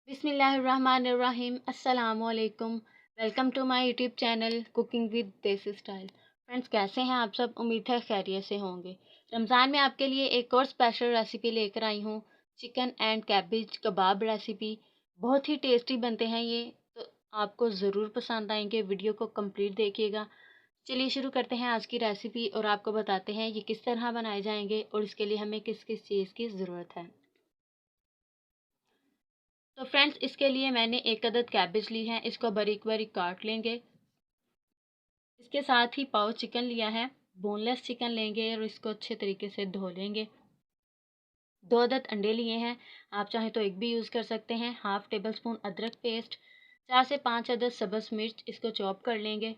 बिस्मिल्लाहिर्रहमानिर्रहीम अस्सलामुअलैकुम। Welcome to my YouTube channel cooking with desi style. Friends, कैसे हैं आप सब? उम्मीद है खैरियत से होंगे। रमज़ान में आपके लिए एक और स्पेशल रेसिपी लेकर आई हूँ, chicken and cabbage kebab recipe. बहुत ही टेस्टी बनते हैं ये, तो आपको ज़रूर पसंद आएंगे। वीडियो को कंप्लीट देखिएगा। चलिए शुरू करते हैं आज की रेसिपी और आपको बताते हैं ये किस तरह बनाए जाएंगे और इसके लिए हमें किस किस चीज़ की ज़रूरत है। तो फ्रेंड्स, इसके लिए मैंने एक अदद कैबेज ली है, इसको बारीक बारीक काट लेंगे। इसके साथ ही पाव चिकन लिया है, बोनलेस चिकन लेंगे और इसको अच्छे तरीके से धो लेंगे। 2 अदद अंडे लिए हैं, आप चाहें तो एक भी यूज़ कर सकते हैं। हाफ टेबल स्पून अदरक पेस्ट, 4 से 5 अदद सब्ज़ मिर्च, इसको चॉप कर लेंगे।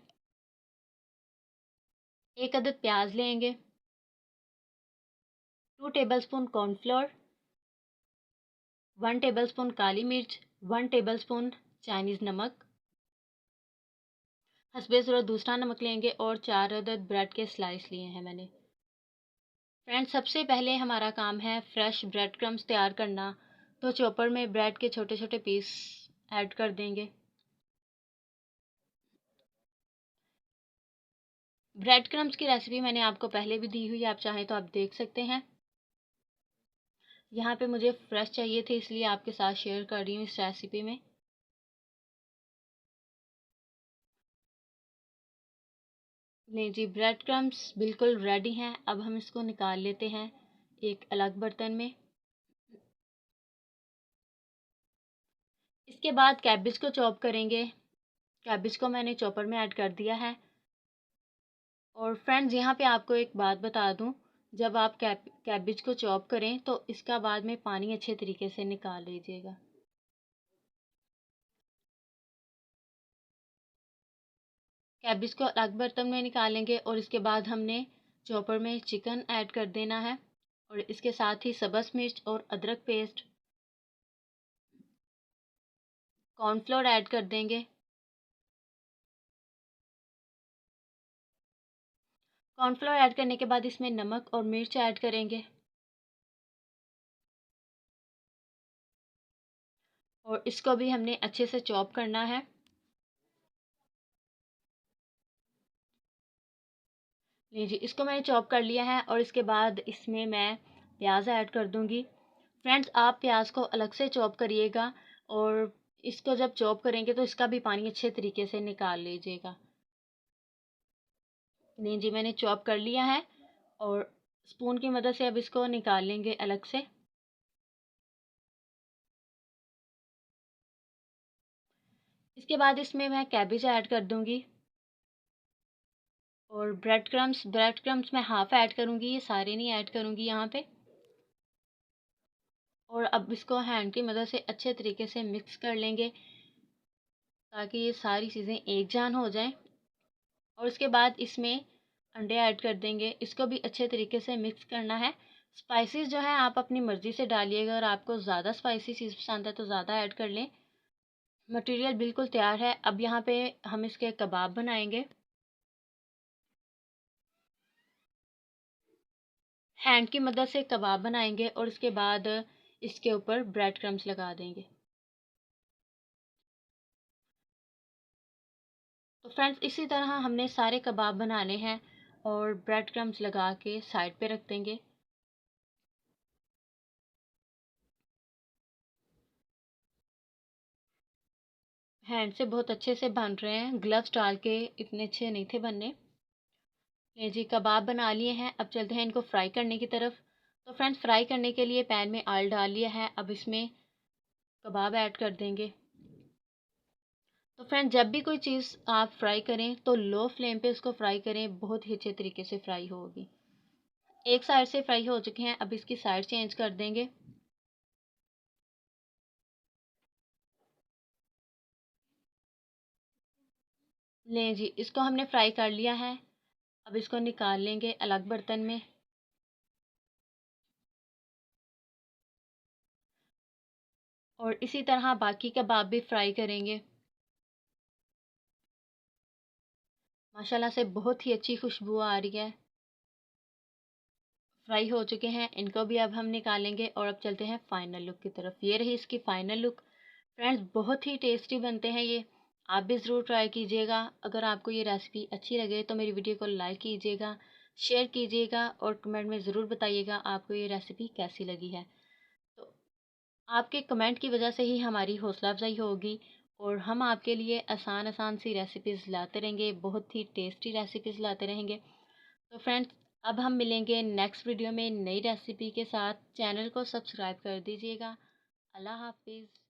1 अदद प्याज लेंगे। 2 tablespoon cornflour, 1 tablespoon काली मिर्च, 1 टेबल स्पून चाइनीज़ नमक, हस्बे ज़रूरत दूसरा नमक लेंगे और 4 अदद ब्रेड के स्लाइस लिए हैं मैंने। फ्रेंड्स, सबसे पहले हमारा काम है फ्रेश ब्रेड क्रम्स तैयार करना। तो चॉपर में ब्रेड के छोटे छोटे पीस ऐड कर देंगे। ब्रेड क्रम्स की रेसिपी मैंने आपको पहले भी दी हुई है, आप चाहें तो आप देख सकते हैं। यहाँ पे मुझे फ्रेश चाहिए थे, इसलिए आपके साथ शेयर कर रही हूँ इस रेसिपी में। नहीं जी, ब्रेड क्रम्स बिल्कुल रेडी हैं। अब हम इसको निकाल लेते हैं एक अलग बर्तन में। इसके बाद कैबेज को चॉप करेंगे। कैबेज को मैंने चॉपर में ऐड कर दिया है। और फ्रेंड्स, यहाँ पे आपको एक बात बता दूँ, जब आप कैबेज को चॉप करें तो इसका बाद में पानी अच्छे तरीके से निकाल लीजिएगा। कैबेज को अलग बर्तन में निकालेंगे और इसके बाद हमने चॉपर में चिकन ऐड कर देना है और इसके साथ ही सब्ज़ मिर्च और अदरक पेस्ट, कॉर्नफ्लोर ऐड कर देंगे। कॉर्नफ्लोर ऐड करने के बाद इसमें नमक और मिर्च ऐड करेंगे और इसको भी हमने अच्छे से चॉप करना है। लीजिए, इसको मैंने चॉप कर लिया है और इसके बाद इसमें मैं प्याज ऐड कर दूंगी। फ्रेंड्स, आप प्याज को अलग से चॉप करिएगा और इसको जब चॉप करेंगे तो इसका भी पानी अच्छे तरीके से निकाल लीजिएगा। नहीं जी, मैंने चॉप कर लिया है और स्पून की मदद से अब इसको निकाल लेंगे अलग से। इसके बाद इसमें मैं कैबेज ऐड कर दूंगी और ब्रेड क्रम्स मैं हाफ ऐड करूंगी, ये सारे नहीं ऐड करूंगी यहाँ पे। और अब इसको हैंड की मदद से अच्छे तरीके से मिक्स कर लेंगे ताकि ये सारी चीज़ें एक जान हो जाएं। और उसके बाद इसमें अंडे ऐड कर देंगे, इसको भी अच्छे तरीके से मिक्स करना है। स्पाइसेस जो है आप अपनी मर्ज़ी से डालिएगा, अगर आपको ज़्यादा स्पाइसी चीज़ पसंद है तो ज़्यादा ऐड कर लें। मटेरियल बिल्कुल तैयार है। अब यहाँ पे हम इसके कबाब बनाएंगे। हैंड की मदद से कबाब बनाएंगे और उसके बाद इसके ऊपर ब्रेड क्रम्स लगा देंगे। तो फ्रेंड्स, इसी तरह हमने सारे कबाब बनाने हैं और ब्रेड क्रम्स लगा के साइड पे रख देंगे। हैंड से बहुत अच्छे से बन रहे हैं, ग्लव्स डाल के इतने अच्छे नहीं थे बनने। ये जी, कबाब बना लिए हैं। अब चलते हैं इनको फ्राई करने की तरफ। तो फ्रेंड्स, फ्राई करने के लिए पैन में ऑयल डाल लिया है, अब इसमें कबाब ऐड कर देंगे। तो फ्रेंड्स, जब भी कोई चीज़ आप फ्राई करें तो लो फ्लेम पे उसको फ्राई करें, बहुत ही अच्छे तरीके से फ्राई होगी। एक साइड से फ्राई हो चुके हैं, अब इसकी साइड चेंज कर देंगे। लें जी, इसको हमने फ्राई कर लिया है। अब इसको निकाल लेंगे अलग बर्तन में। और इसी तरह बाकी कबाब भी फ्राई करेंगे। माशाल्लाह से बहुत ही अच्छी खुशबू आ रही है। फ्राई हो चुके हैं, इनको भी अब हम निकालेंगे और अब चलते हैं फाइनल लुक की तरफ। ये रही इसकी फाइनल लुक। फ्रेंड्स बहुत ही टेस्टी बनते हैं ये, आप भी ज़रूर ट्राई कीजिएगा। अगर आपको ये रेसिपी अच्छी लगे तो मेरी वीडियो को लाइक कीजिएगा, शेयर कीजिएगा और कमेंट में ज़रूर बताइएगा आपको ये रेसिपी कैसी लगी है। तो आपके कमेंट की वजह से ही हमारी हौसला अफ़ज़ाई होगी और हम आपके लिए आसान आसान सी रेसिपीज़ लाते रहेंगे, बहुत ही टेस्टी रेसिपीज़ लाते रहेंगे। तो फ्रेंड्स अब हम मिलेंगे नेक्स्ट वीडियो में नई रेसिपी के साथ। चैनल को सब्सक्राइब कर दीजिएगा। अल्लाह हाफ़िज़।